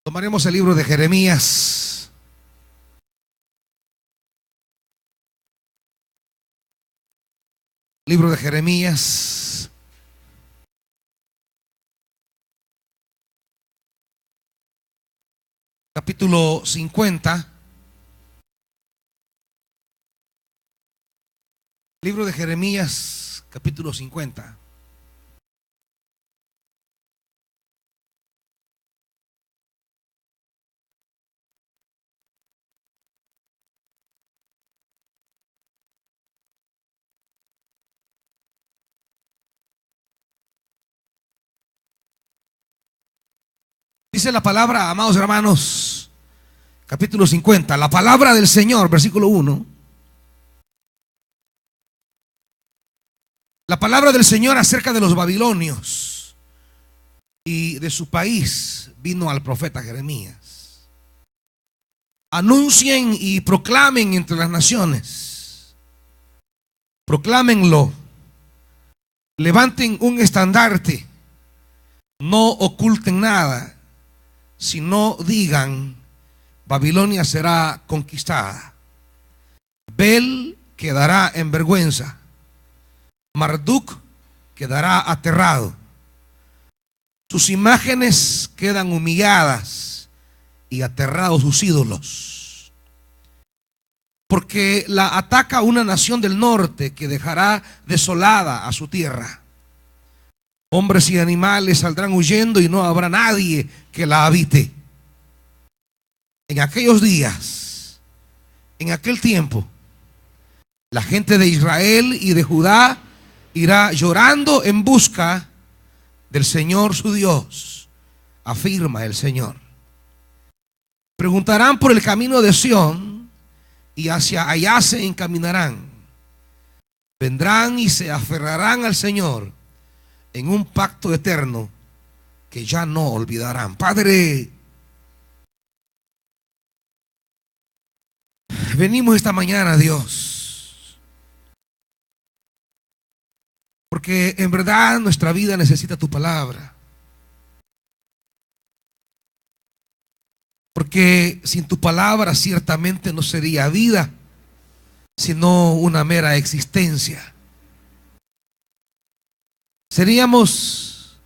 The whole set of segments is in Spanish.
Tomaremos el libro de Jeremías. Libro de Jeremías. Capítulo 50. Libro de Jeremías, capítulo 50. Dice la palabra, amados hermanos, capítulo 50, la palabra del Señor, versículo 1. La palabra del Señor acerca de los babilonios y de su país vino al profeta Jeremías. Anuncien y proclamen entre las naciones. Proclámenlo. Levanten un estandarte. No oculten nada, sino digan: Babilonia será conquistada. Bel quedará en vergüenza. Marduk quedará aterrado. Sus imágenes quedan humilladas y aterrados sus ídolos. Porque la ataca una nación del norte que dejará desolada a su tierra. Hombres y animales saldrán huyendo y no habrá nadie que la habite. En aquellos días, en aquel tiempo, la gente de Israel y de Judá irá llorando en busca del Señor su Dios, afirma el Señor. Preguntarán por el camino de Sión y hacia allá se encaminarán. Vendrán y se aferrarán al Señor en un pacto eterno que ya no olvidarán. Padre, venimos esta mañana, Dios, porque en verdad nuestra vida necesita tu palabra. Porque sin tu palabra ciertamente no sería vida, sino una mera existencia. Seríamos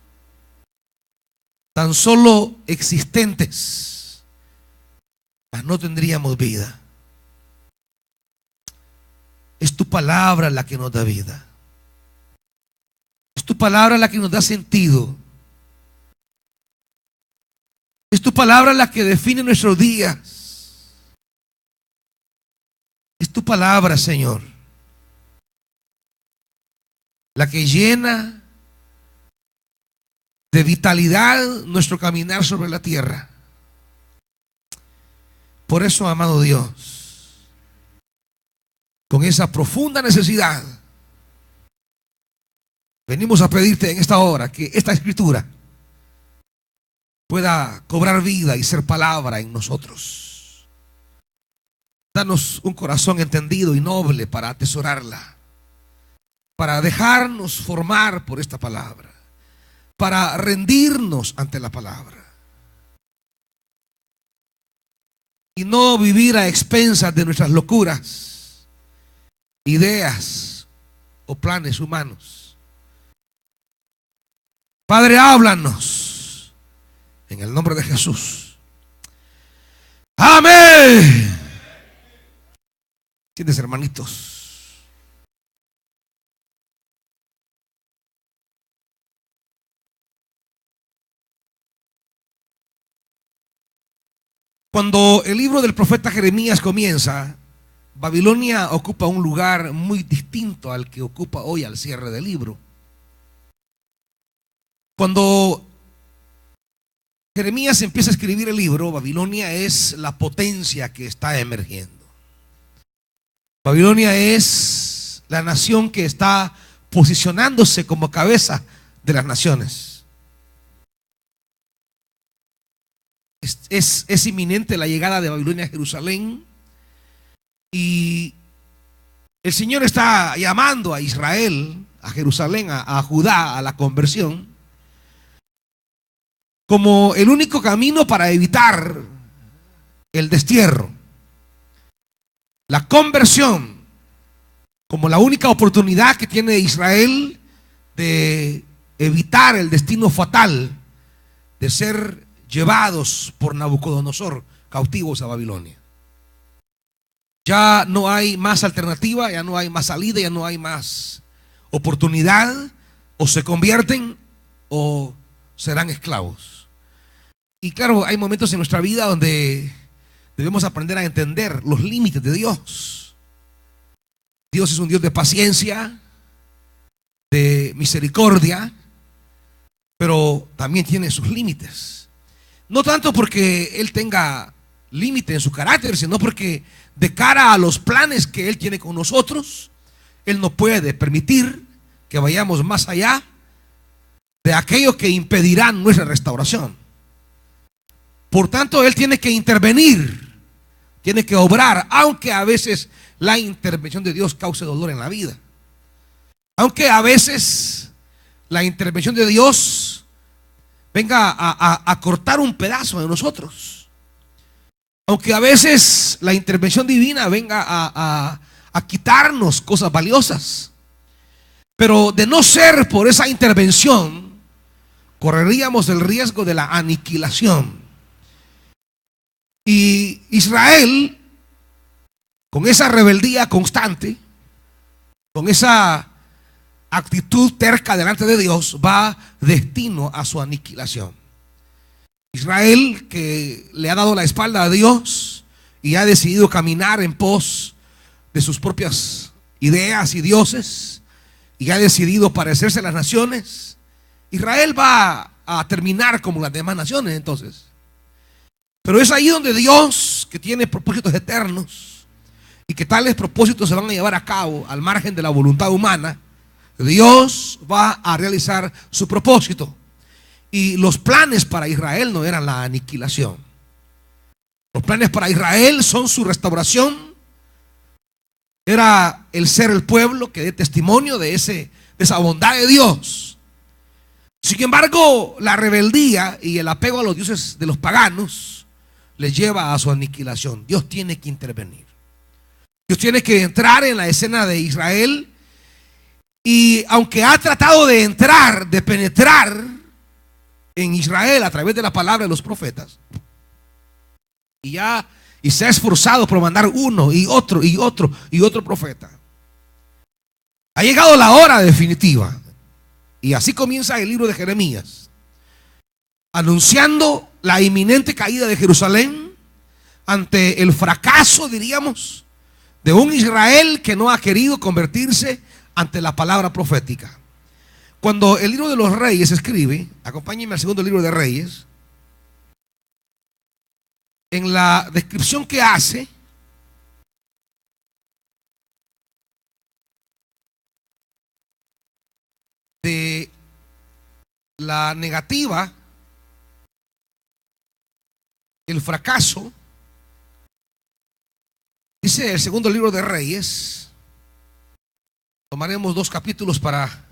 tan solo existentes, mas no tendríamos vida. Es tu palabra la que nos da vida. Es tu palabra la que nos da sentido. Es tu palabra la que define nuestros días. Es tu palabra, Señor, la que llena de vitalidad nuestro caminar sobre la tierra. Por eso, amado Dios, con esa profunda necesidad, venimos a pedirte en esta hora que esta escritura pueda cobrar vida y ser palabra en nosotros. Danos un corazón entendido y noble para atesorarla, para dejarnos formar por esta palabra, para rendirnos ante la palabra y no vivir a expensas de nuestras locuras, ideas o planes humanos. Padre, háblanos en el nombre de Jesús. Amén. Siéntense, hermanitos. Cuando el libro del profeta Jeremías comienza, Babilonia ocupa un lugar muy distinto al que ocupa hoy al cierre del libro. Cuando Jeremías empieza a escribir el libro, Babilonia es la potencia que está emergiendo. Babilonia es la nación que está posicionándose como cabeza de las naciones. Es inminente la llegada de Babilonia a Jerusalén, y el Señor está llamando a Israel, a Jerusalén, a Judá, a la conversión. como el único camino para evitar el destierro. La conversión como la única oportunidad que tiene Israel de evitar el destino fatal de ser llevados por Nabucodonosor cautivos a Babilonia. Ya no hay más alternativa, ya no hay más salida, ya no hay más oportunidad. O se convierten o serán esclavos. Y claro, hay momentos en nuestra vida donde debemos aprender a entender los límites de Dios. Dios es un Dios de paciencia, de misericordia, pero también tiene sus límites. No tanto porque Él tenga límite en su carácter, sino porque de cara a los planes que Él tiene con nosotros, Él no puede permitir que vayamos más allá de aquello que impedirá nuestra restauración. Por tanto, Él tiene que intervenir, tiene que obrar, aunque a veces la intervención de Dios cause dolor en la vida. Aunque a veces la intervención de Dios venga a cortar un pedazo de nosotros. Aunque a veces la intervención divina venga a quitarnos cosas valiosas. Pero de no ser por esa intervención, correríamos el riesgo de la aniquilación. Y Israel, con esa rebeldía constante, con esa actitud terca delante de Dios, va destino a su aniquilación. Israel, que le ha dado la espalda a Dios y ha decidido caminar en pos de sus propias ideas y dioses, y ha decidido parecerse a las naciones, Israel va a terminar como las demás naciones entonces. Pero es ahí donde Dios, que tiene propósitos eternos y que tales propósitos se van a llevar a cabo al margen de la voluntad humana, Dios va a realizar su propósito. Y los planes para Israel no eran la aniquilación. Los planes para Israel son su restauración. Era el ser el pueblo que dé testimonio de esa bondad de Dios. Sin embargo, la rebeldía y el apego a los dioses de los paganos les lleva a su aniquilación. Dios tiene que intervenir. Dios tiene que entrar en la escena de Israel. Y aunque ha tratado de entrar, de penetrar en Israel a través de la palabra de los profetas, y se ha esforzado por mandar uno y otro y otro y otro profeta, ha llegado la hora definitiva. Y así comienza el libro de Jeremías, anunciando la inminente caída de Jerusalén ante el fracaso, diríamos, de un Israel que no ha querido convertirse ante la palabra profética. Cuando el libro de los Reyes escribe, acompáñenme al segundo libro de Reyes, en la descripción que hace de la negativa, el fracaso, dice el segundo libro de Reyes, tomaremos 2 capítulos para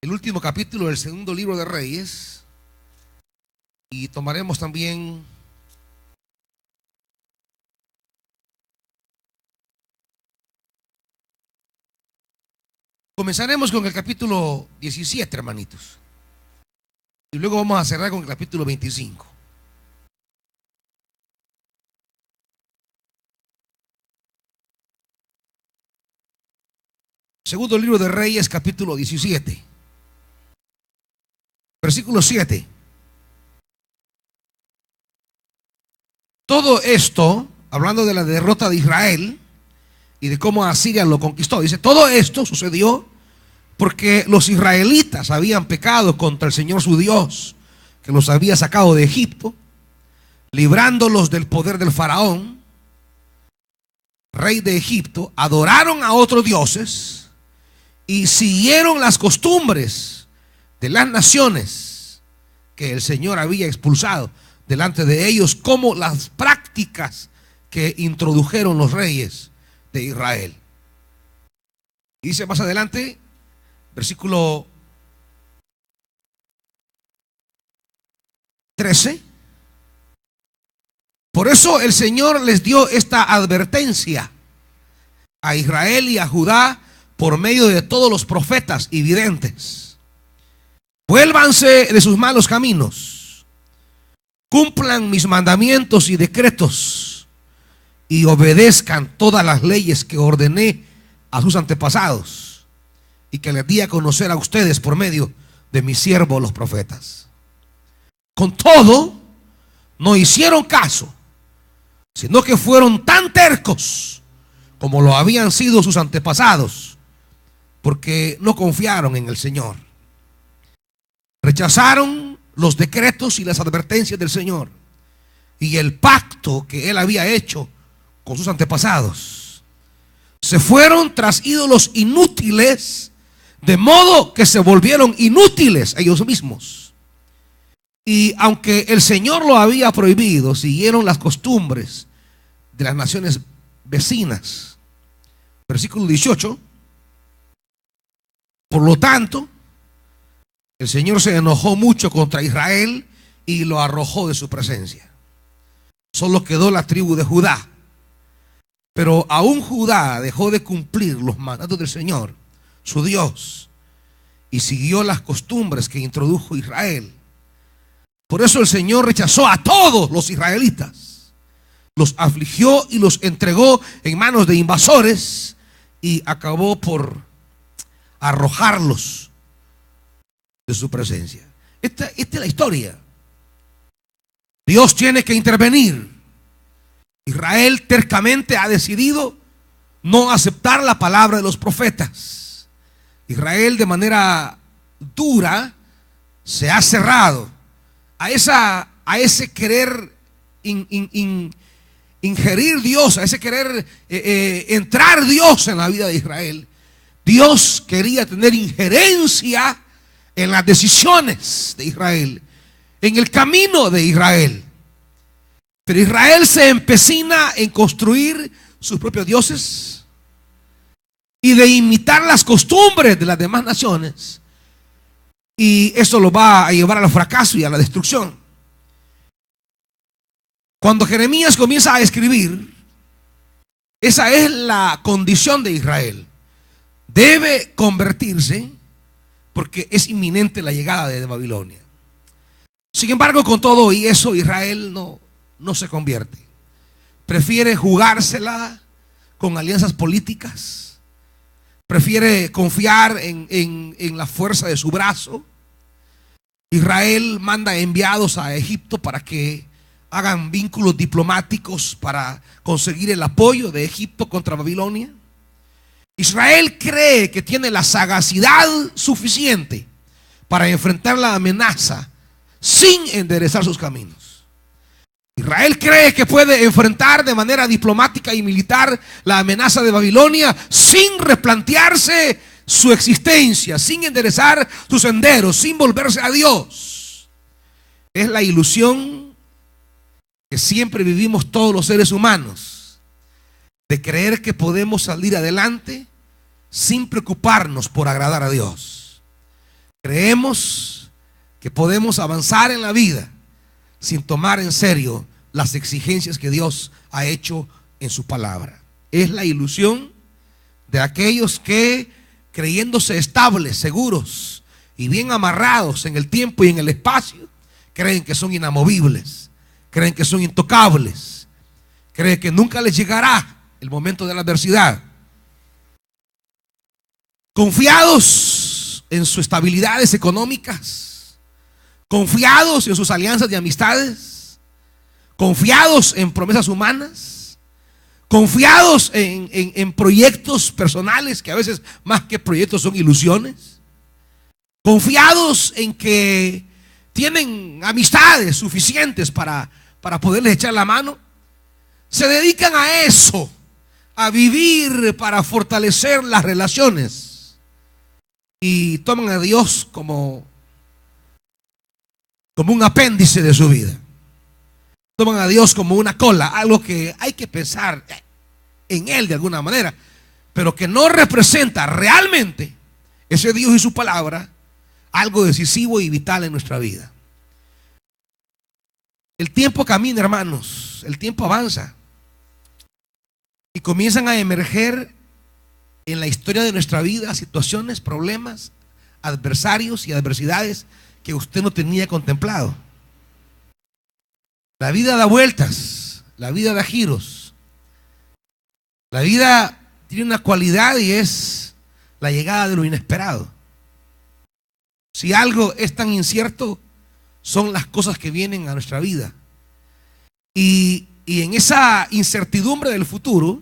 el último capítulo del segundo libro de Reyes, y tomaremos también comenzaremos con el capítulo 17, hermanitos, y luego vamos a cerrar con el capítulo 25. Segundo libro de Reyes, capítulo 17, versículo 7. Todo esto, hablando de la derrota de Israel y de cómo Asiria lo conquistó, dice: todo esto sucedió porque los israelitas habían pecado contra el Señor su Dios, que los había sacado de Egipto, librándolos del poder del faraón, rey de Egipto. Adoraron a otros dioses y siguieron las costumbres de las naciones que el Señor había expulsado delante de ellos, como las prácticas que introdujeron los reyes de Israel. Y dice más adelante, versículo 13. Por eso el Señor les dio esta advertencia a Israel y a Judá por medio de todos los profetas y videntes. Vuélvanse de sus malos caminos, cumplan mis mandamientos y decretos y obedezcan todas las leyes que ordené a sus antepasados y que les di a conocer a ustedes por medio de mis siervos los profetas. Con todo, no hicieron caso, sino que fueron tan tercos como lo habían sido sus antepasados, porque no confiaron en el Señor. Rechazaron los decretos y las advertencias del Señor y el pacto que Él había hecho con sus antepasados. Se fueron tras ídolos inútiles, de modo que se volvieron inútiles ellos mismos. Y aunque el Señor lo había prohibido, siguieron las costumbres de las naciones vecinas. Versículo 18. Por lo tanto, el Señor se enojó mucho contra Israel y lo arrojó de su presencia. Solo quedó la tribu de Judá. Pero aún Judá dejó de cumplir los mandatos del Señor, su Dios, y siguió las costumbres que introdujo Israel. Por eso el Señor rechazó a todos los israelitas, los afligió y los entregó en manos de invasores y acabó por arrojarlos de su presencia. Esta es la historia. Dios tiene que intervenir. Israel tercamente ha decidido no aceptar la palabra de los profetas. Israel de manera dura se ha cerrado a ese querer ingerir Dios, a ese querer entrar Dios en la vida de Israel. Dios quería tener injerencia en las decisiones de Israel, en el camino de Israel. Pero Israel se empecina en construir sus propios dioses y de imitar las costumbres de las demás naciones. Y eso lo va a llevar al fracaso y a la destrucción. Cuando Jeremías comienza a escribir, esa es la condición de Israel. Debe convertirse porque es inminente la llegada de Babilonia. Sin embargo, con todo y eso, Israel no se convierte. Prefiere jugársela con alianzas políticas. Prefiere confiar en la fuerza de su brazo. Israel manda enviados a Egipto para que hagan vínculos diplomáticos para conseguir el apoyo de Egipto contra Babilonia. Israel cree que tiene la sagacidad suficiente para enfrentar la amenaza sin enderezar sus caminos. Israel cree que puede enfrentar de manera diplomática y militar la amenaza de Babilonia sin replantearse su existencia, sin enderezar sus senderos, sin volverse a Dios. Es la ilusión que siempre vivimos todos los seres humanos, de creer que podemos salir adelante sin preocuparnos por agradar a Dios. Creemos que podemos avanzar en la vida sin tomar en serio las exigencias que Dios ha hecho en su palabra. Es la ilusión de aquellos que, creyéndose estables, seguros y bien amarrados en el tiempo y en el espacio, creen que son inamovibles, creen que son intocables, creen que nunca les llegará el momento de la adversidad. Confiados en sus estabilidades económicas, confiados en sus alianzas de amistades, confiados en promesas humanas, confiados en proyectos personales que a veces más que proyectos son ilusiones, confiados en que tienen amistades suficientes para poderles echar la mano. Se dedican a eso, a vivir para fortalecer las relaciones, y toman a Dios como un apéndice de su vida. Toman a Dios como una cola, algo que hay que pensar en Él de alguna manera, pero que no representa realmente ese Dios y su palabra algo decisivo y vital en nuestra vida. El tiempo camina, hermanos, el tiempo avanza y comienzan a emerger en la historia de nuestra vida situaciones, problemas, adversarios y adversidades que usted no tenía contemplado. La vida da vueltas, la vida da giros. La vida tiene una cualidad y es la llegada de lo inesperado. Si algo es tan incierto, son las cosas que vienen a nuestra vida. Y en esa incertidumbre del futuro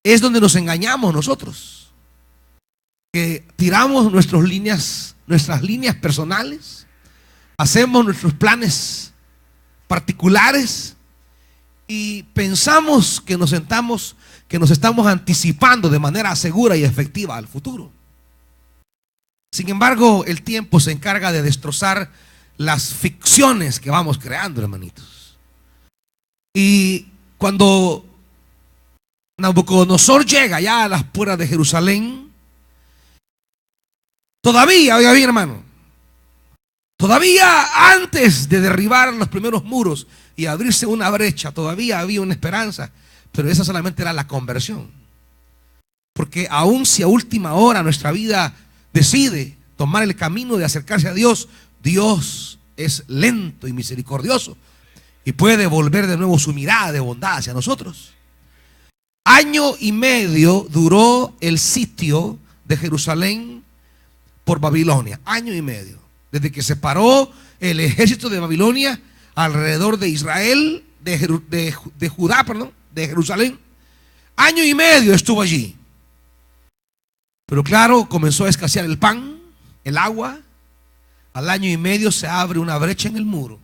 es donde nos engañamos nosotros, que tiramos nuestras líneas personales, hacemos nuestros planes particulares y pensamos que nos estamos anticipando de manera segura y efectiva al futuro. Sin embargo, el tiempo se encarga de destrozar las ficciones que vamos creando, hermanitos. Y cuando Nabucodonosor llega ya a las puertas de Jerusalén, todavía, oiga bien, hermano, todavía antes de derribar los primeros muros y abrirse una brecha, todavía había una esperanza, pero esa solamente era la conversión. Porque aun si a última hora nuestra vida decide tomar el camino de acercarse a Dios, Dios es lento y misericordioso y puede devolver de nuevo su mirada de bondad hacia nosotros. 1 año y medio duró el sitio de Jerusalén por Babilonia. 1 año y medio. Desde que se paró el ejército de Babilonia alrededor de Israel, de Judá, perdón, de Jerusalén. 1 año y medio estuvo allí. Pero claro, comenzó a escasear el pan, el agua. Al 1 año y medio se abre una brecha en el muro.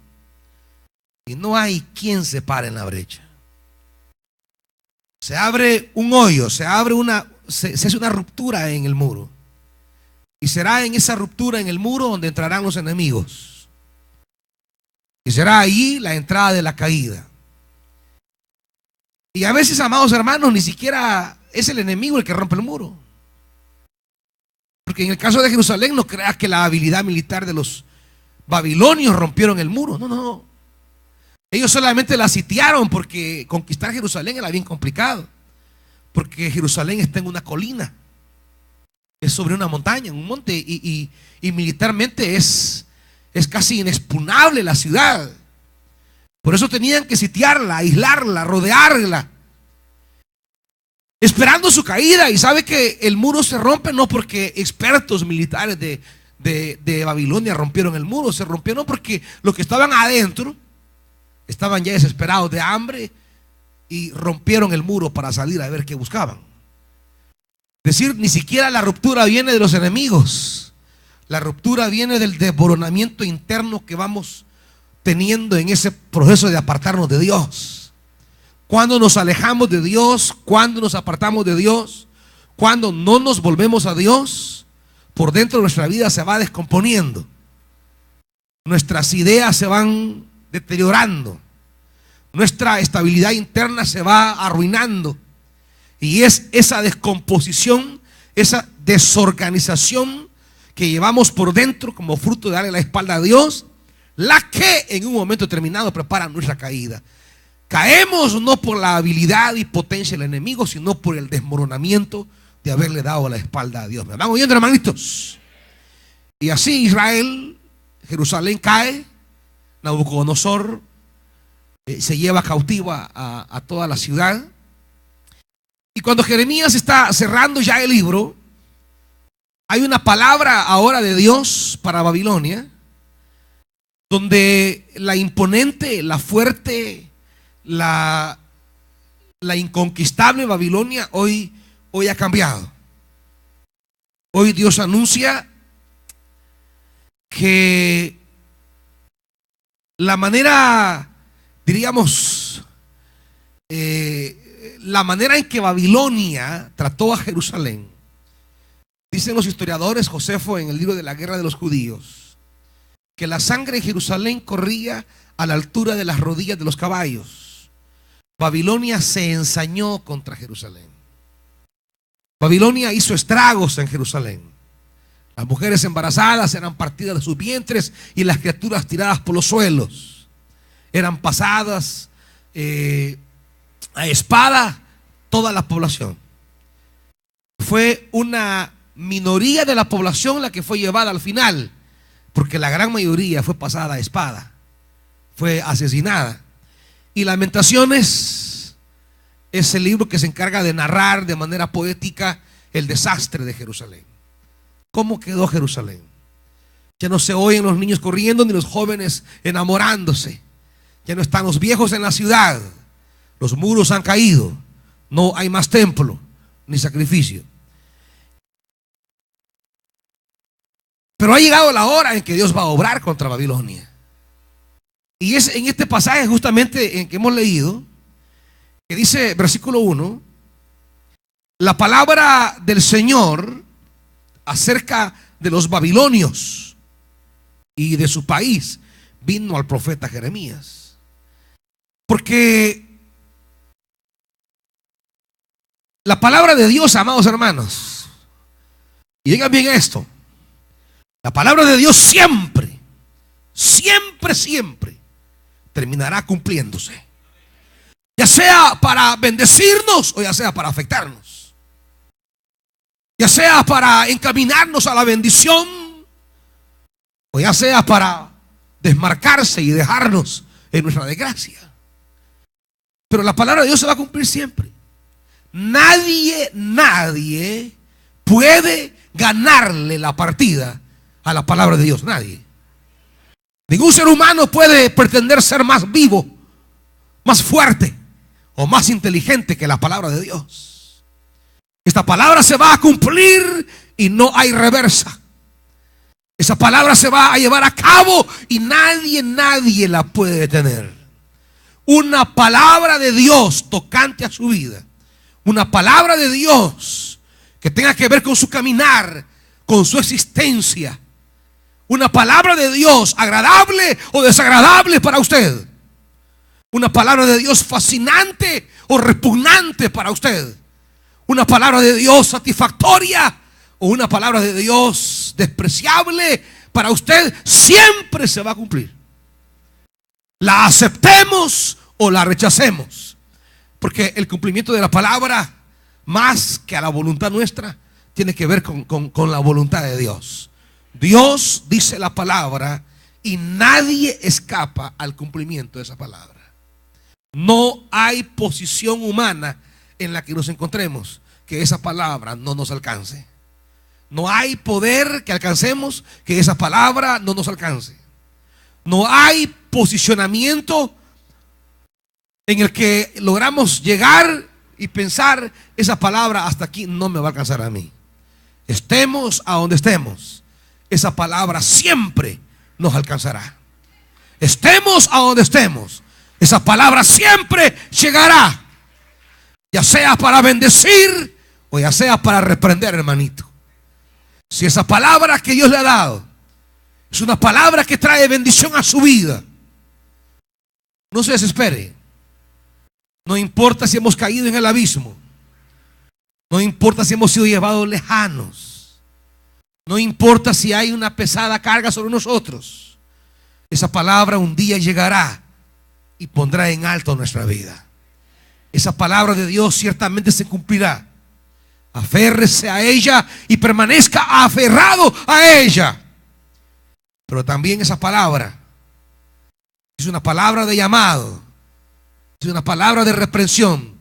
Y no hay quien se pare en la brecha. Se abre un hoyo, se hace una ruptura en el muro. Y será en esa ruptura en el muro donde entrarán los enemigos. Y será allí la entrada de la caída. Y a veces, amados hermanos, ni siquiera es el enemigo el que rompe el muro. Porque en el caso de Jerusalén, no creas que la habilidad militar de los babilonios rompieron el muro. No, no, no. Ellos solamente la sitiaron porque conquistar Jerusalén era bien complicado. Porque Jerusalén está en una colina. Es sobre una montaña, en un monte. Y militarmente es casi inexpugnable la ciudad. Por eso tenían que sitiarla, aislarla, rodearla, esperando su caída. Y sabe que el muro se rompe no porque expertos militares de Babilonia rompieron el muro. Se rompió no porque los que estaban adentro estaban ya desesperados de hambre y rompieron el muro para salir a ver qué buscaban. Es decir, ni siquiera la ruptura viene de los enemigos. La ruptura viene del desmoronamiento interno que vamos teniendo en ese proceso de apartarnos de Dios. Cuando nos alejamos de Dios, cuando nos apartamos de Dios, cuando no nos volvemos a Dios, por dentro de nuestra vida se va descomponiendo. Nuestras ideas se van deteriorando. Nuestra estabilidad interna se va arruinando. Y es esa descomposición, esa desorganización que llevamos por dentro como fruto de darle la espalda a Dios, la que en un momento determinado prepara nuestra caída. Caemos no por la habilidad y potencia del enemigo, sino por el desmoronamiento de haberle dado la espalda a Dios. ¿Me van oyendo, hermanitos? Y así Israel, Jerusalén cae. Nabucodonosor se lleva cautiva a toda la ciudad. Y cuando Jeremías está cerrando ya el libro, hay una palabra ahora de Dios para Babilonia, donde la imponente, la fuerte, la inconquistable Babilonia hoy ha cambiado. Hoy Dios anuncia que la manera, diríamos, la manera en que Babilonia trató a Jerusalén, dicen los historiadores, Josefo en el libro de la guerra de los judíos, que la sangre en Jerusalén corría a la altura de las rodillas de los caballos. Babilonia se ensañó contra Jerusalén. Babilonia hizo estragos en Jerusalén. Las mujeres embarazadas eran partidas de sus vientres y las criaturas tiradas por los suelos. eran pasadas a espada toda la población. Fue una minoría de la población la que fue llevada al final, porque la gran mayoría fue pasada a espada, fue asesinada. Y Lamentaciones es el libro que se encarga de narrar de manera poética el desastre de Jerusalén. ¿Cómo quedó Jerusalén? Ya no se oyen los niños corriendo ni los jóvenes enamorándose. Ya no están los viejos en la ciudad. Los muros han caído. No hay más templo ni sacrificio. Pero ha llegado la hora en que Dios va a obrar contra Babilonia. Y es en este pasaje justamente en que hemos leído, que dice versículo 1, la palabra del Señor acerca de los babilonios y de su país vino al profeta Jeremías. Porque la palabra de Dios, amados hermanos, y digan bien esto, la palabra de Dios siempre, siempre, siempre terminará cumpliéndose. Ya sea para bendecirnos o ya sea para afectarnos. Ya sea para encaminarnos a la bendición o ya sea para desmarcarse y dejarnos en nuestra desgracia. Pero la palabra de Dios se va a cumplir siempre. Nadie puede ganarle la partida a la palabra de Dios. Nadie. Ningún ser humano puede pretender ser más vivo, más fuerte o más inteligente que la palabra de Dios. Esta palabra se va a cumplir y no hay reversa. Esa palabra se va a llevar a cabo y nadie la puede detener. Una palabra de Dios tocante a su vida, una palabra de Dios que tenga que ver con su caminar, con su existencia, una palabra de Dios agradable o desagradable para usted, una palabra de Dios fascinante o repugnante para usted, una palabra de Dios satisfactoria o una palabra de Dios despreciable para usted, siempre se va a cumplir. La aceptemos o la rechacemos, porque el cumplimiento de la palabra, más que a la voluntad nuestra, tiene que ver con la voluntad de Dios. Dios dice la palabra y nadie escapa al cumplimiento de esa palabra. No hay posición humana en la que nos encontremos que esa palabra no nos alcance. No hay poder que alcancemos que esa palabra no nos alcance. No hay posicionamiento en el que logramos llegar y pensar, esa palabra hasta aquí no me va a alcanzar a mí. Estemos a donde estemos, esa palabra siempre nos alcanzará. Estemos a donde estemos, esa palabra siempre llegará, ya sea para bendecir o ya sea para reprender, hermanito. Si esa palabra que Dios le ha dado es una palabra que trae bendición a su vida, no se desespere. No importa si hemos caído en el abismo, no importa si hemos sido llevados lejanos, no importa si hay una pesada carga sobre nosotros, esa palabra un día llegará y pondrá en alto nuestra vida. Esa palabra de Dios ciertamente se cumplirá. Aférrese a ella y permanezca aferrado a ella. Pero también esa palabra es una palabra de llamado, es una palabra de reprensión,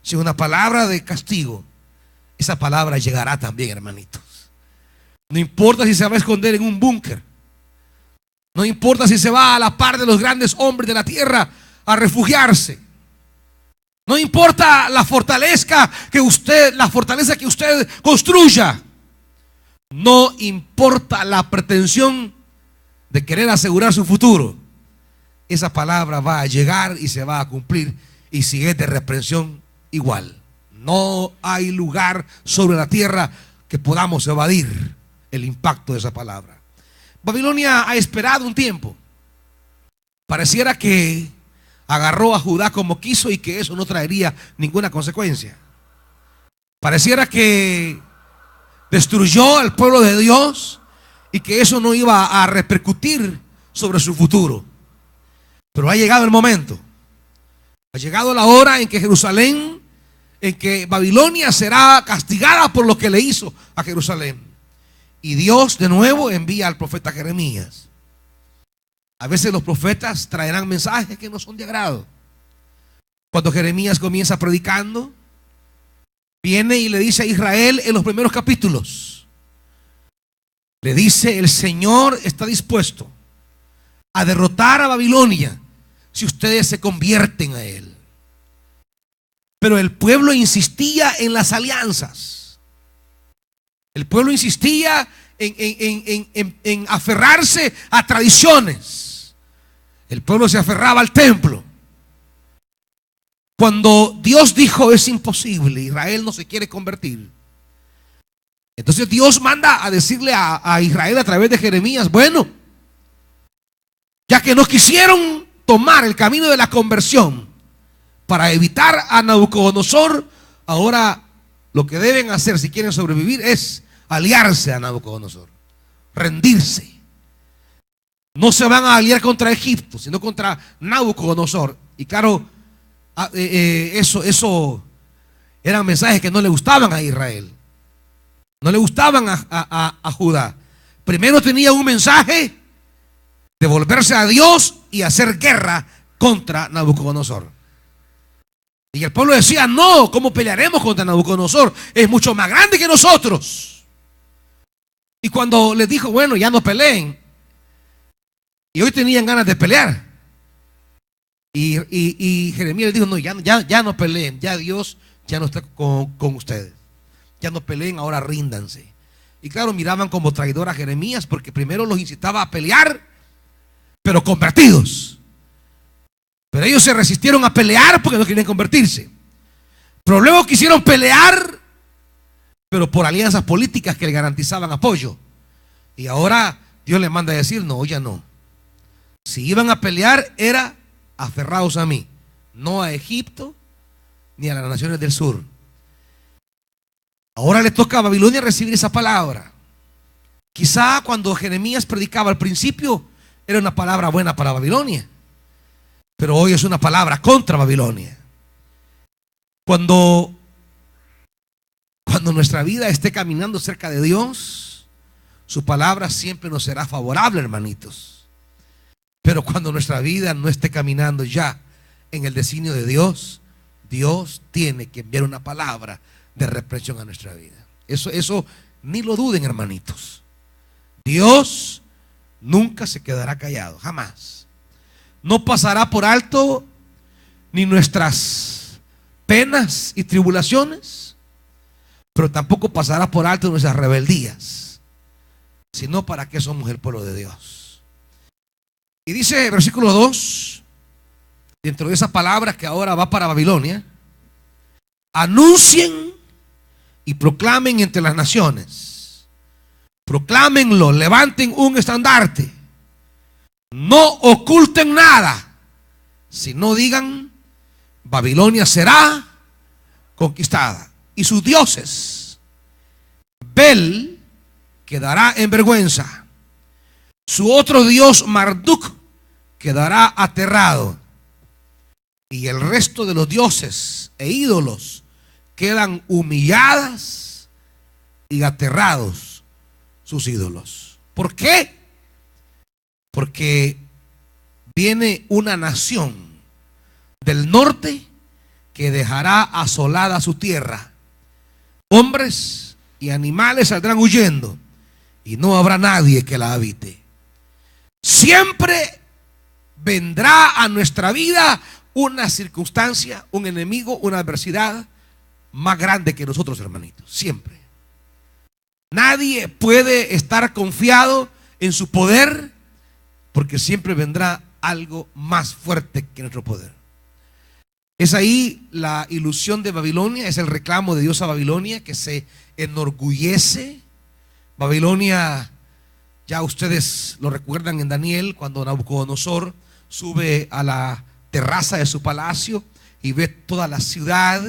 es una palabra de castigo. Esa palabra llegará también, hermanitos. No importa si se va a esconder en un búnker, no importa si se va a la par de los grandes hombres de la tierra a refugiarse, no importa la fortaleza que usted construya, no importa la pretensión de querer asegurar su futuro, esa palabra va a llegar y se va a cumplir. Y si es de reprensión, igual. No hay lugar sobre la tierra que podamos evadir el impacto de esa palabra. Babilonia ha esperado un tiempo. Pareciera que agarró a Judá como quiso y que eso no traería ninguna consecuencia. Pareciera que destruyó al pueblo de Dios y que eso no iba a repercutir sobre su futuro. Pero ha llegado el momento. Ha llegado la hora en que Jerusalén, en que Babilonia será castigada por lo que le hizo a Jerusalén. Y Dios de nuevo envía al profeta Jeremías. A veces los profetas traerán mensajes que no son de agrado. Cuando Jeremías comienza predicando, viene y le dice a Israel en los primeros capítulos, le dice: el Señor está dispuesto a derrotar a Babilonia si ustedes se convierten a Él. Pero el pueblo insistía en las alianzas. El pueblo insistía en aferrarse a tradiciones. El pueblo se aferraba al templo. Cuando Dios dijo es imposible, Israel no se quiere convertir, entonces Dios manda a decirle a Israel a través de Jeremías: bueno, ya que no quisieron tomar el camino de la conversión para evitar a Nabucodonosor, ahora lo que deben hacer si quieren sobrevivir es aliarse a Nabucodonosor, rendirse. No se van a aliar contra Egipto, sino contra Nabucodonosor. Y claro, eso eran mensajes que no le gustaban a Israel, no le gustaban a Judá. Primero tenía un mensaje de volverse a Dios y hacer guerra contra Nabucodonosor. Y el pueblo decía: no, ¿cómo pelearemos contra Nabucodonosor? Es mucho más grande que nosotros. Y cuando les dijo: bueno, ya no peleen, y hoy tenían ganas de pelear, y Jeremías les dijo: no, ya no peleen, ya Dios ya no está con ustedes, ya no peleen, ahora ríndanse. Y claro, miraban como traidor a Jeremías, porque primero los incitaba a pelear, pero convertidos. Pero ellos se resistieron a pelear porque no querían convertirse. Pero luego quisieron pelear, pero por alianzas políticas que le garantizaban apoyo. Y ahora Dios les manda a decir: no, ya no. Si iban a pelear, era aferrados a mí, no a Egipto ni a las naciones del sur. Ahora le toca a Babilonia recibir esa palabra. Quizá cuando Jeremías predicaba al principio era una palabra buena para Babilonia, pero hoy es una palabra contra Babilonia. Cuando nuestra vida esté caminando cerca de Dios, su palabra siempre nos será favorable, hermanitos. Pero cuando nuestra vida no esté caminando ya en el designio de Dios, Dios tiene que enviar una palabra de reprensión a nuestra vida. Eso ni lo duden, hermanitos. Dios nunca se quedará callado, jamás. No pasará por alto ni nuestras penas y tribulaciones, pero tampoco pasará por alto nuestras rebeldías, sino para qué somos el pueblo de Dios. Y dice versículo 2, dentro de esa palabra que ahora va para Babilonia: anuncien y proclamen entre las naciones, proclámenlo, levanten un estandarte, no oculten nada, sino digan: Babilonia será conquistada y sus dioses, Bel, quedará en vergüenza, su otro dios Marduk quedará aterrado, y el resto de los dioses e ídolos quedan humilladas y aterrados sus ídolos. ¿Por qué? Porque viene una nación del norte que dejará asolada su tierra. Hombres y animales saldrán huyendo y no habrá nadie que la habite. Siempre vendrá a nuestra vida una circunstancia, un enemigo, una adversidad más grande que nosotros, hermanitos. Siempre. Nadie puede estar confiado en su poder, porque siempre vendrá algo más fuerte que nuestro poder. Es ahí la ilusión de Babilonia, es el reclamo de Dios a Babilonia, que se enorgullece. Babilonia, ya ustedes lo recuerdan en Daniel, cuando Nabucodonosor sube a la terraza de su palacio y ve toda la ciudad,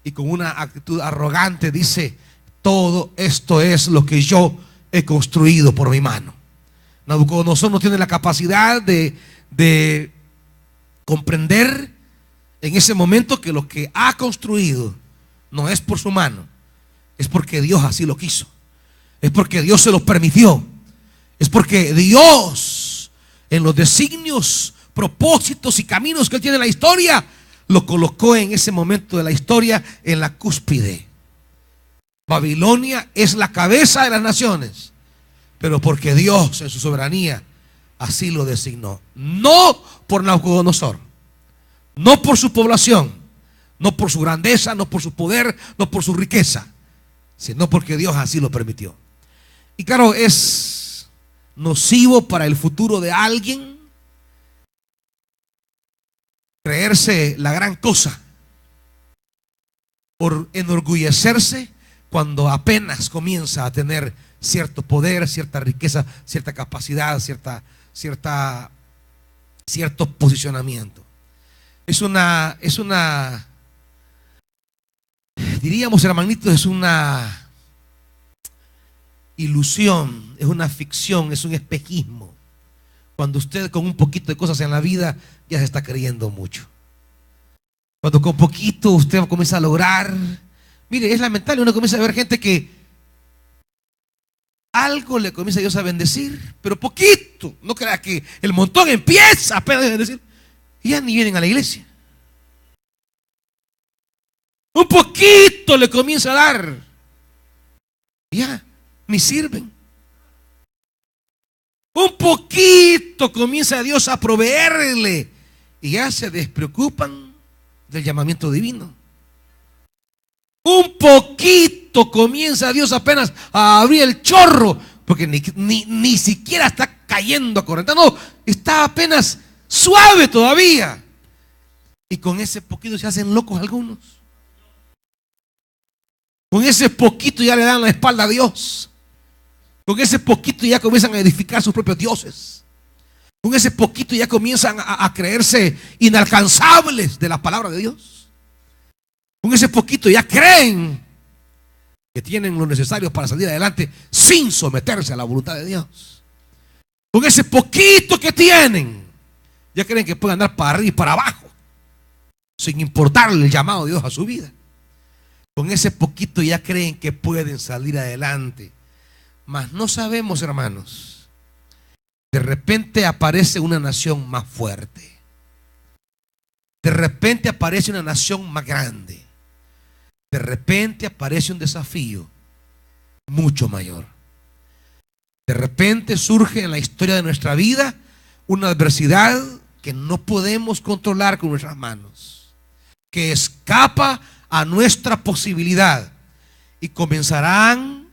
y con una actitud arrogante dice: todo esto es lo que yo he construido por mi mano. Nabucodonosor no tiene la capacidad de Comprender en ese momento que lo que ha construido no es por su mano, es porque Dios así lo quiso, es porque Dios se lo permitió, es porque Dios en los designios, propósitos y caminos que Él tiene en la historia, lo colocó en ese momento de la historia en la cúspide. Babilonia es la cabeza de las naciones, pero porque Dios en su soberanía así lo designó. No por Nabucodonosor, no por su población, no por su grandeza, no por su poder, no por su riqueza, sino porque Dios así lo permitió. Y claro, es nocivo para el futuro de alguien creerse la gran cosa por enorgullecerse cuando apenas comienza a tener cierto poder, cierta riqueza, cierta capacidad, cierto posicionamiento. Diríamos, hermanitos, es una ilusión, es una ficción, es un espejismo. Cuando usted con un poquito de cosas en la vida ya se está creyendo mucho. Cuando con poquito usted comienza a lograr. Mire, es lamentable, uno comienza a ver gente que algo le comienza a Dios a bendecir, pero poquito. No crea que el montón empieza apenas a bendecir y ya ni vienen a la iglesia. Un poquito le comienza a dar y ya ni sirven. Un poquito comienza Dios a proveerle y ya se despreocupan del llamamiento divino. Un poquito comienza Dios apenas a abrir el chorro, porque ni siquiera está cayendo a corriente, no, está apenas suave todavía. Y con ese poquito se hacen locos algunos. Con ese poquito ya le dan la espalda a Dios. Con ese poquito ya comienzan a edificar sus propios dioses. Con ese poquito ya comienzan a creerse inalcanzables de la palabra de Dios. Con ese poquito ya creen que tienen lo necesario para salir adelante sin someterse a la voluntad de Dios. Con ese poquito que tienen, ya creen que pueden andar para arriba y para abajo sin importarle el llamado de Dios a su vida. Con ese poquito ya creen que pueden salir adelante. Mas no sabemos, hermanos, de repente aparece una nación más fuerte. De repente aparece una nación más grande. De repente aparece un desafío mucho mayor. De repente surge en la historia de nuestra vida una adversidad que no podemos controlar con nuestras manos, que escapa a nuestra posibilidad, y comenzarán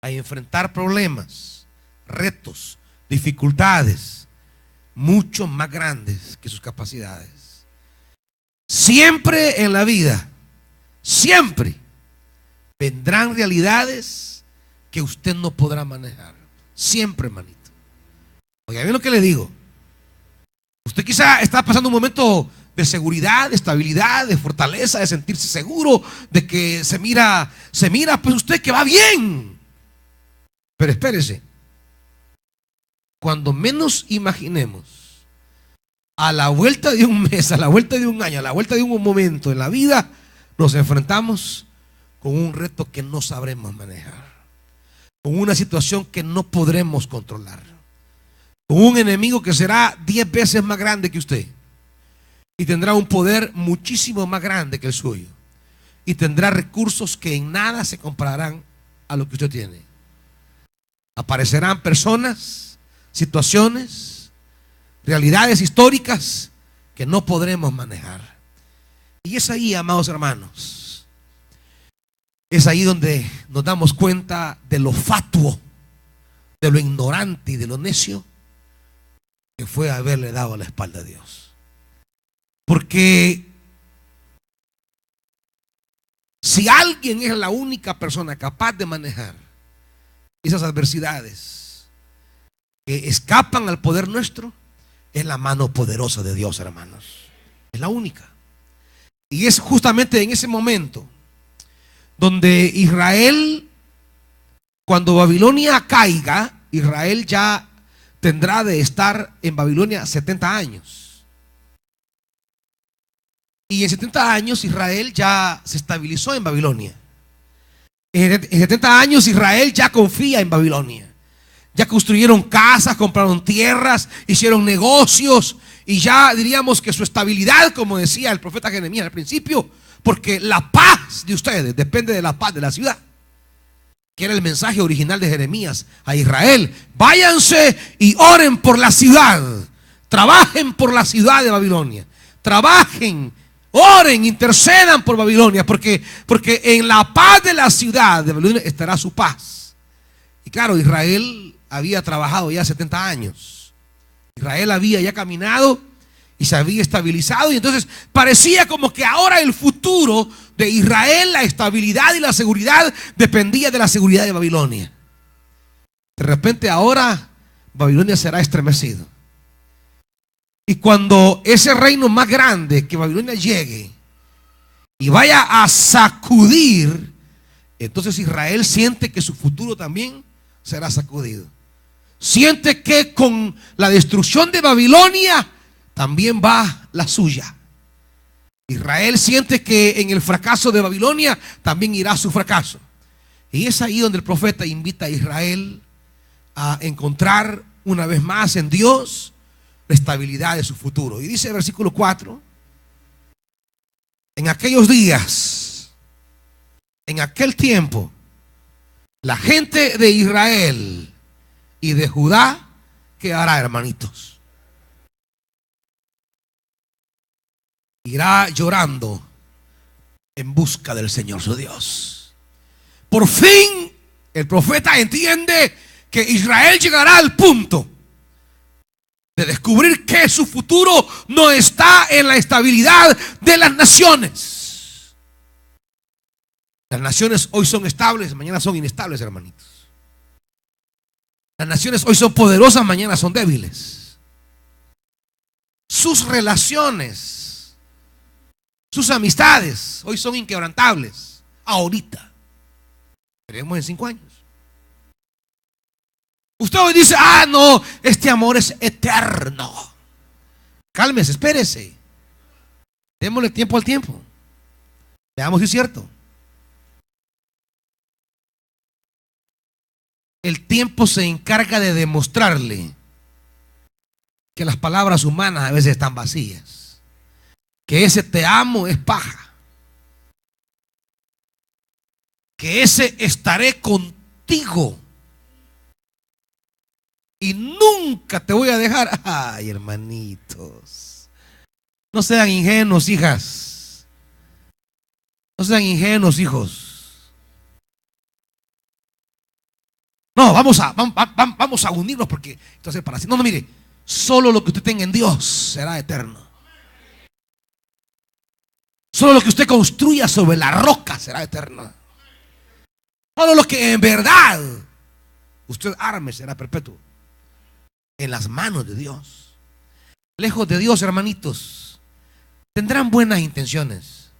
a enfrentar problemas, retos, dificultades mucho más grandes que sus capacidades. Siempre en la vida, siempre vendrán realidades que usted no podrá manejar. Siempre, hermanito. Oiga bien lo que le digo. Usted quizá está pasando un momento de seguridad, de estabilidad, de fortaleza, de sentirse seguro, de que se mira pues usted que va bien. Pero espérese, cuando menos imaginemos, a la vuelta de un mes, a la vuelta de un año, a la vuelta de un momento en la vida, nos enfrentamos con un reto que no sabremos manejar, con una situación que no podremos controlar, con un enemigo que será 10 veces más grande que usted y tendrá un poder muchísimo más grande que el suyo y tendrá recursos que en nada se compararán a lo que usted tiene. Aparecerán personas, situaciones, realidades históricas que no podremos manejar. Y es ahí, amados hermanos, es ahí donde nos damos cuenta de lo fatuo, de lo ignorante y de lo necio que fue haberle dado la espalda a Dios. Porque si alguien es la única persona capaz de manejar esas adversidades que escapan al poder nuestro, es la mano poderosa de Dios, hermanos. Es la única. Y es justamente en ese momento donde Israel, cuando Babilonia caiga, Israel ya tendrá de estar en Babilonia 70 años. Y en 70 años Israel ya se estabilizó en Babilonia. En 70 años Israel ya confía en Babilonia. Ya construyeron casas, compraron tierras, hicieron negocios. Y ya diríamos que su estabilidad, como decía el profeta Jeremías al principio, porque la paz de ustedes depende de la paz de la ciudad, que era el mensaje original de Jeremías a Israel. Váyanse y oren por la ciudad. Trabajen por la ciudad de Babilonia. Trabajen, oren, intercedan por Babilonia, porque en la paz de la ciudad de Babilonia estará su paz. Y claro, Israel había trabajado ya 70 años. Israel había ya caminado y se había estabilizado, y entonces parecía como que ahora el futuro de Israel, la estabilidad y la seguridad, dependía de la seguridad de Babilonia. De repente ahora Babilonia será estremecido. Y cuando ese reino más grande que Babilonia llegue y vaya a sacudir, entonces Israel siente que su futuro también será sacudido. Siente que con la destrucción de Babilonia también va la suya. Israel siente que en el fracaso de Babilonia también irá su fracaso. Y es ahí donde el profeta invita a Israel a encontrar una vez más en Dios la estabilidad de su futuro. Y dice el versículo 4: en aquellos días, en aquel tiempo, la gente de Israel y de Judá quedará, hermanitos. Irá llorando en busca del Señor su Dios. Por fin el profeta entiende que Israel llegará al punto de descubrir que su futuro no está en la estabilidad de las naciones. Las naciones hoy son estables, mañana son inestables, hermanitos. Las naciones hoy son poderosas, mañana son débiles. Sus relaciones, sus amistades hoy son inquebrantables, ahorita. Veremos en 5 años. Usted hoy dice: ah, no, este amor es eterno. Cálmese, espérese. Démosle tiempo al tiempo. Veamos si es cierto. El tiempo se encarga de demostrarle que las palabras humanas a veces están vacías, que ese te amo es paja, que ese estaré contigo y nunca te voy a dejar. Ay, hermanitos, no sean ingenuos, hijas. No sean ingenuos, hijos. No, vamos a unirnos, porque entonces para así. No, mire, solo lo que usted tenga en Dios será eterno. Solo lo que usted construya sobre la roca será eterno. Solo lo que en verdad usted arme será perpetuo. En las manos de Dios. Lejos de Dios, hermanitos, tendrán buenas intenciones,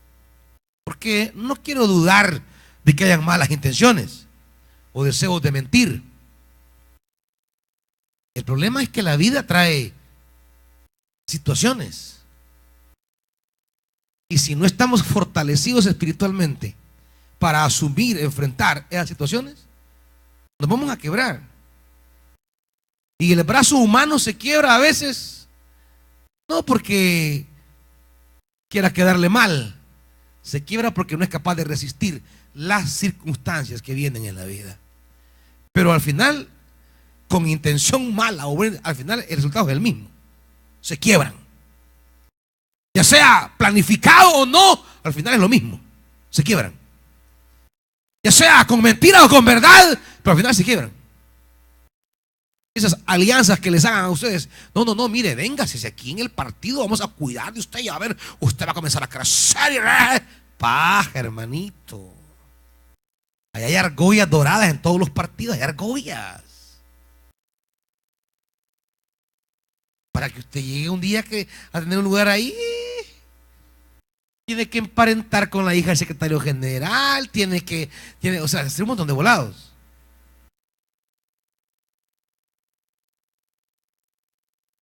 porque no quiero dudar de que hayan malas intenciones o deseos de mentir. El problema es que la vida trae situaciones, y si no estamos fortalecidos espiritualmente para asumir, enfrentar esas situaciones, nos vamos a quebrar. Y el brazo humano se quiebra a veces, no porque quiera quedarle mal, se quiebra porque no es capaz de resistir las circunstancias que vienen en la vida. Pero al final, con intención mala o buena, al final el resultado es el mismo. Se quiebran. Ya sea planificado o no, al final es lo mismo. Se quiebran. Ya sea con mentira o con verdad, pero al final se quiebran. Esas alianzas que les hagan a ustedes: no, mire, véngase aquí en el partido, vamos a cuidar de usted y a ver, usted va a comenzar a crecer. Paja, hermanito. Ahí hay argollas doradas en todos los partidos, hay argollas. Para que usted llegue un día a tener un lugar ahí, tiene que emparentar con la hija del secretario general, o sea, hacer un montón de volados.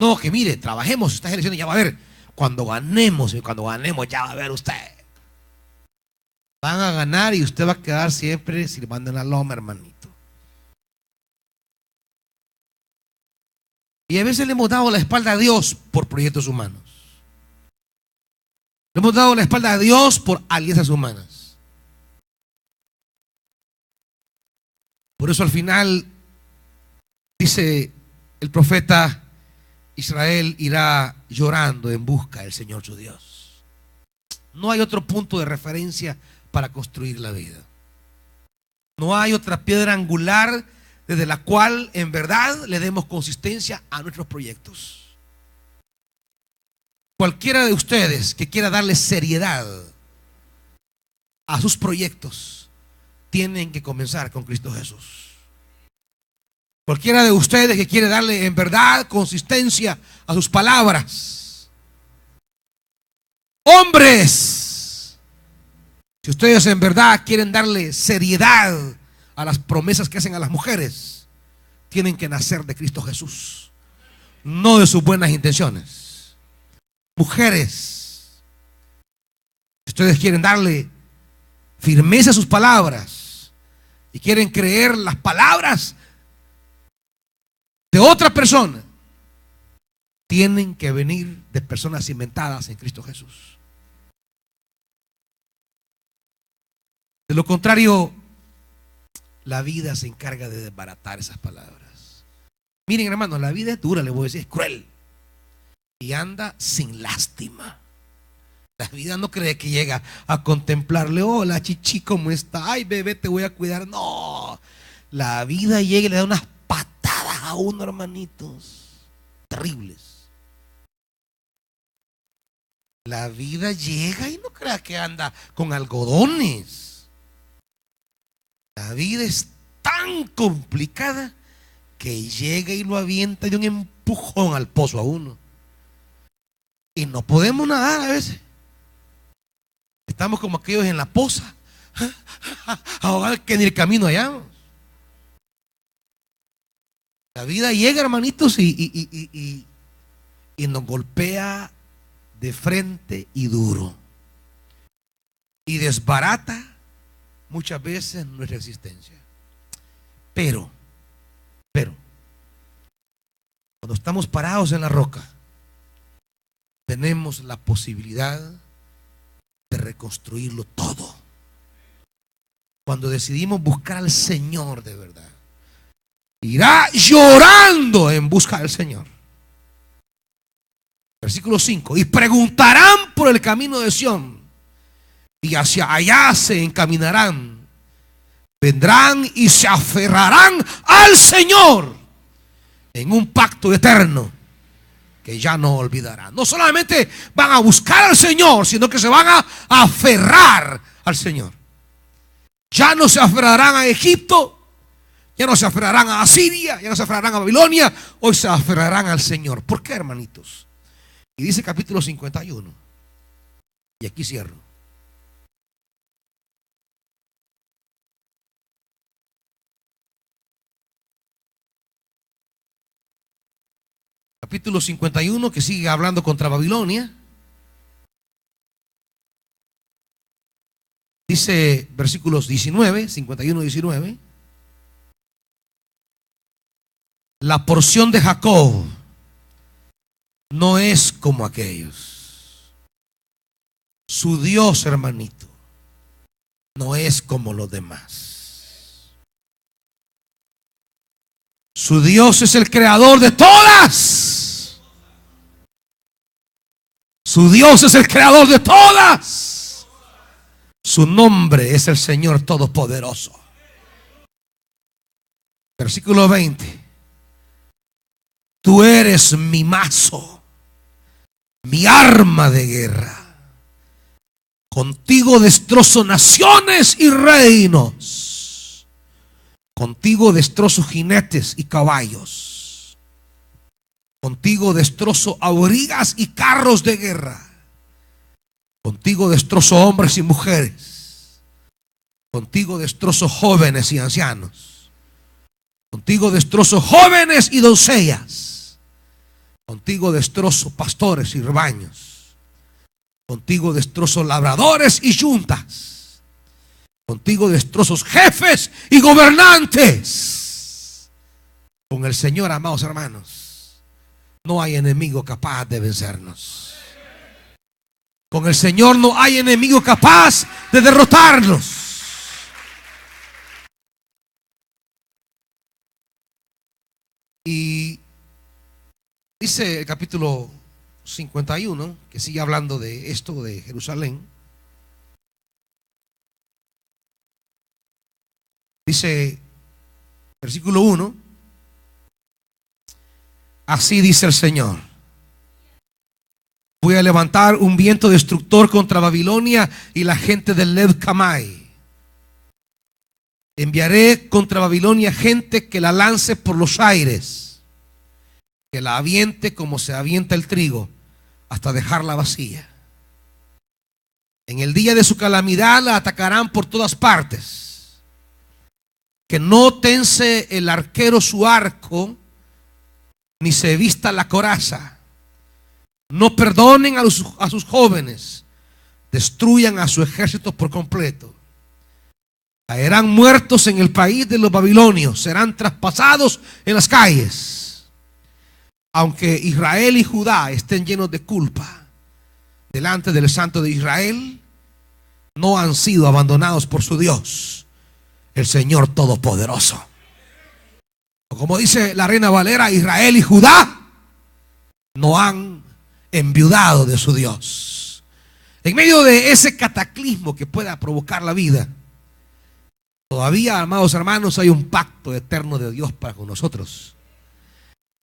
No, que mire, trabajemos estas elecciones, ya va a ver, Cuando ganemos, y cuando ganemos ya va a ver usted. Van a ganar y usted va a quedar siempre sirviendo en la loma, hermanito. Y a veces le hemos dado la espalda a Dios por proyectos humanos. Le hemos dado la espalda a Dios por alianzas humanas. Por eso al final dice el profeta: Israel irá llorando en busca del Señor su Dios. No hay otro punto de referencia para construir la vida. No hay otra piedra angular desde la cual en verdad le demos consistencia a nuestros proyectos. Cualquiera de ustedes que quiera darle seriedad a sus proyectos, tienen que comenzar con Cristo Jesús. Cualquiera de ustedes que quiere darle en verdad consistencia a sus palabras, hombres, si ustedes en verdad quieren darle seriedad a las promesas que hacen a las mujeres, tienen que nacer de Cristo Jesús, no de sus buenas intenciones. Mujeres, si ustedes quieren darle firmeza a sus palabras y quieren creer las palabras de otra persona, tienen que venir de personas cimentadas en Cristo Jesús. De lo contrario, la vida se encarga de desbaratar esas palabras. Miren, hermanos, la vida es dura, les voy a decir, es cruel. Y anda sin lástima. La vida no cree que llega a contemplarle: hola chichi, ¿cómo está? Ay, bebé, te voy a cuidar. No, la vida llega y le da unas patadas a uno, hermanitos, terribles. La vida llega y no crea que anda con algodones. La vida es tan complicada que llega y lo avienta de un empujón al pozo a uno. Y no podemos nadar a veces. Estamos como aquellos en la poza, ahogados que ni el camino hallamos. La vida llega, hermanitos, y nos golpea de frente y duro. Y desbarata muchas veces nuestra existencia. Pero, cuando estamos parados en la roca, tenemos la posibilidad de reconstruirlo todo. Cuando decidimos buscar al Señor de verdad, irá llorando en busca del Señor. Versículo 5: y preguntarán por el camino de Sión, y hacia allá se encaminarán. Vendrán y se aferrarán al Señor en un pacto eterno que ya no olvidarán. No solamente van a buscar al Señor, sino que se van a aferrar al Señor. Ya no se aferrarán a Egipto, ya no se aferrarán a Asiria, ya no se aferrarán a Babilonia. Hoy se aferrarán al Señor. ¿Por qué, hermanitos? Y dice capítulo 51, y aquí cierro: capítulo 51, que sigue hablando contra Babilonia. Dice versículos 19, 51, 19: la porción de Jacob no es como aquellos. Su Dios, hermanito, no es como los demás. Su Dios es el creador de todas. Su Dios es el creador de todas. Su nombre es el Señor Todopoderoso. Versículo 20: tú eres mi mazo, mi arma de guerra. Contigo destrozo naciones y reinos. Contigo destrozo jinetes y caballos. Contigo destrozo aurigas y carros de guerra. Contigo destrozo hombres y mujeres. Contigo destrozo jóvenes y ancianos. Contigo destrozo jóvenes y doncellas. Contigo destrozo pastores y rebaños. Contigo destrozo labradores y yuntas. Contigo destrozo jefes y gobernantes. Con el Señor, amados hermanos, no hay enemigo capaz de vencernos. Con el Señor no hay enemigo capaz de derrotarnos. Y dice el capítulo 51, que sigue hablando de esto de Jerusalén. Dice, versículo 1, así dice el Señor: voy a levantar un viento destructor contra Babilonia y la gente del Leb Kamai. Enviaré contra Babilonia gente que la lance por los aires, que la aviente como se avienta el trigo, hasta dejarla vacía. En el día de su calamidad la atacarán por todas partes. Que no tense el arquero su arco, ni se vista la coraza. No perdonen a sus jóvenes, destruyan a su ejército por completo. Caerán muertos en el país de los babilonios, serán traspasados en las calles. Aunque Israel y Judá estén llenos de culpa delante del Santo de Israel, no han sido abandonados por su Dios, el Señor Todopoderoso. Como dice la Reina Valera, Israel y Judá no han enviudado de su Dios. En medio de ese cataclismo que pueda provocar la vida, todavía, amados hermanos, hay un pacto eterno de Dios para con nosotros.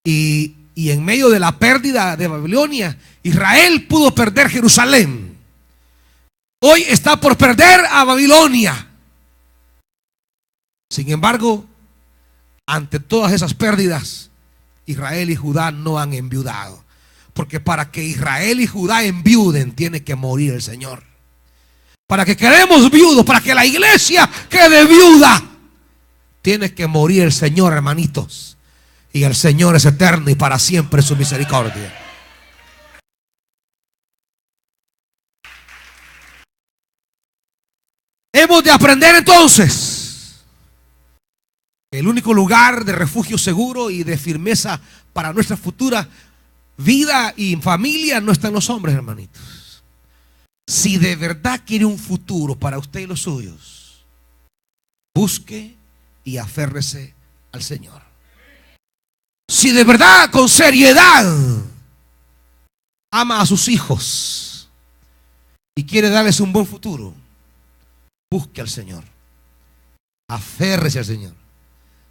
Y en medio de la pérdida de Babilonia, Israel pudo perder Jerusalén. Hoy está por perder a Babilonia. Sin embargo, ante todas esas pérdidas, Israel y Judá no han enviudado. Porque para que Israel y Judá enviuden, tiene que morir el Señor. Para que quedemos viudos, para que la iglesia quede viuda, tiene que morir el Señor, hermanitos. Y el Señor es eterno y para siempre su misericordia. Hemos de aprender entonces que el único lugar de refugio seguro y de firmeza para nuestra futura vida y familia no está en los hombres, hermanitos. Si de verdad quiere un futuro para usted y los suyos, busque y aférrese al Señor. Si de verdad, con seriedad, ama a sus hijos y quiere darles un buen futuro, busque al Señor. Aférrese al Señor.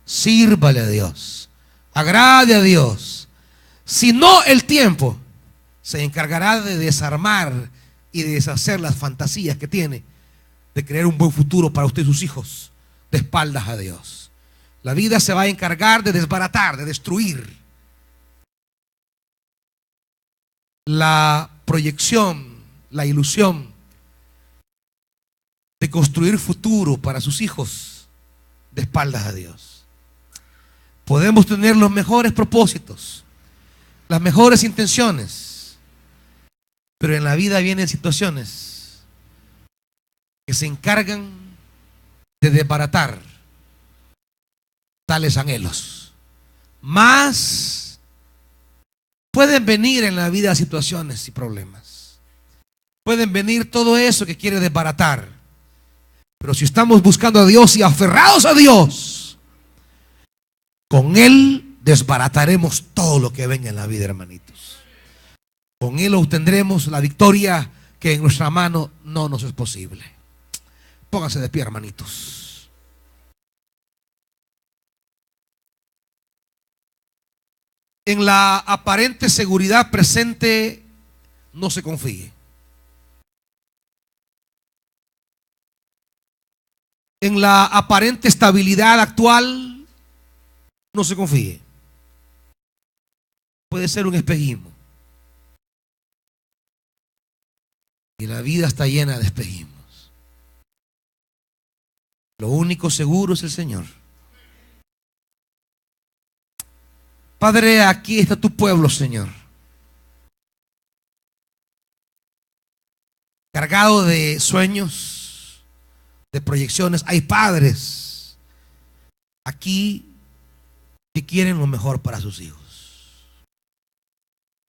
Sírvale a Dios. Agrade a Dios. Si no, el tiempo se encargará de desarmar y de deshacer las fantasías que tiene de crear un buen futuro para usted y sus hijos, de espaldas a Dios. La vida se va a encargar de desbaratar, de destruir la proyección, la ilusión de construir futuro para sus hijos de espaldas a Dios. Podemos tener los mejores propósitos, las mejores intenciones, pero en la vida vienen situaciones que se encargan de desbaratar tales anhelos. Más pueden venir en la vida situaciones y problemas. Pueden venir todo eso que quiere desbaratar. Pero si estamos buscando a Dios y aferrados a Dios, con Él desbarataremos todo lo que venga en la vida, hermanitos. Con Él obtendremos la victoria que en nuestra mano no nos es posible. Pónganse de pie, hermanitos. En la aparente seguridad presente, no se confíe. En la aparente estabilidad actual, no se confíe. Puede ser un espejismo. Y la vida está llena de espejismos. Lo único seguro es el Señor. Padre, aquí está tu pueblo, Señor. cargado de sueños, de proyecciones. Hay padres aquí que quieren lo mejor para sus hijos.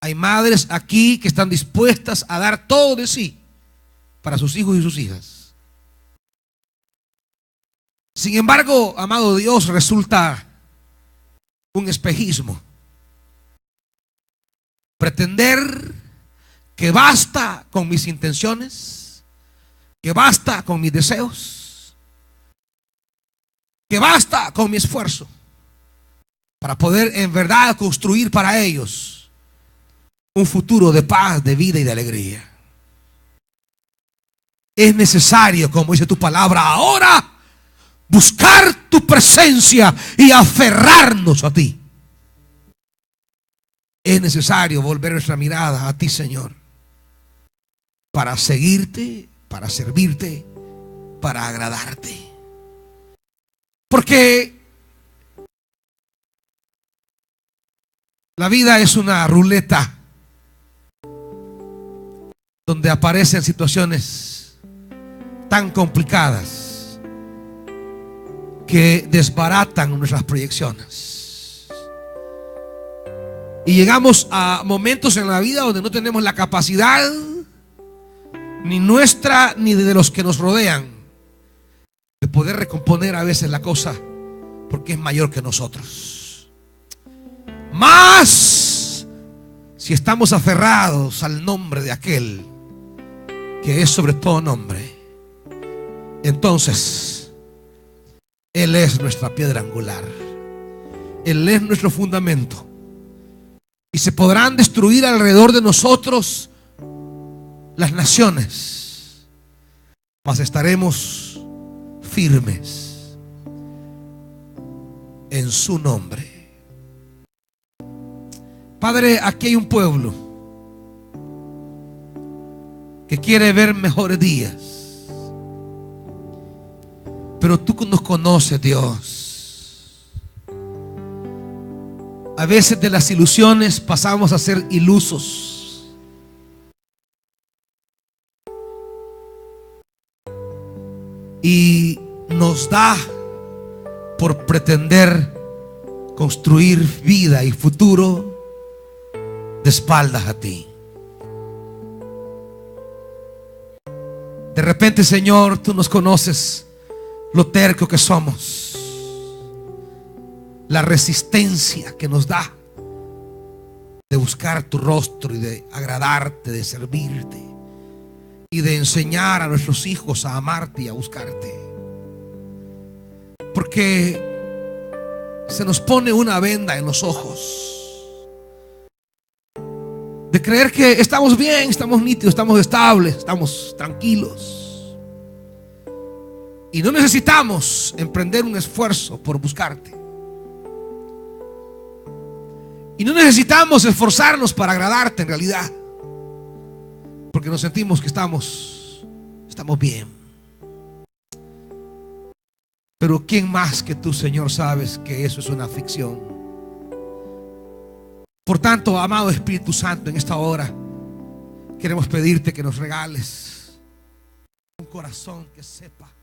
Hay madres aquí que están dispuestas a dar todo de sí para sus hijos y sus hijas. Sin embargo, amado Dios, resulta un espejismo pretender que basta con mis intenciones, que basta con mis deseos, que basta con mi esfuerzo para poder en verdad construir para ellos un futuro de paz, de vida y de alegría. Es necesario, como dice tu palabra, ahora buscar tu presencia y aferrarnos a ti. Es necesario volver nuestra mirada a ti, Señor, para seguirte, para servirte, para agradarte. Porque la vida es una ruleta donde aparecen situaciones tan complicadas que desbaratan nuestras proyecciones. Y llegamos a momentos en la vida donde no tenemos la capacidad, ni nuestra ni de los que nos rodean, de poder recomponer a veces la cosa, porque es mayor que nosotros. Más si estamos aferrados al nombre de aquel que es sobre todo nombre, entonces Él es nuestra piedra angular, Él es nuestro fundamento. Y se podrán destruir alrededor de nosotros las naciones, mas estaremos firmes en su nombre. Padre, aquí hay un pueblo que quiere ver mejores días, pero tú nos conoces, Dios. A veces de las ilusiones pasamos a ser ilusos. Y nos da por pretender construir vida y futuro de espaldas a ti. De repente, Señor, tú nos conoces lo terco que somos, la resistencia que nos da de buscar tu rostro y de agradarte, de servirte y de enseñar a nuestros hijos a amarte y a buscarte. Porque se nos pone una venda en los ojos de creer que estamos bien, estamos nítidos, estamos estables, estamos tranquilos y no necesitamos emprender un esfuerzo por buscarte. Y no necesitamos esforzarnos para agradarte en realidad, porque nos sentimos que estamos bien. Pero ¿quién más que tú, Señor, sabes que eso es una ficción? Por tanto, amado Espíritu Santo, en esta hora queremos pedirte que nos regales un corazón que sepa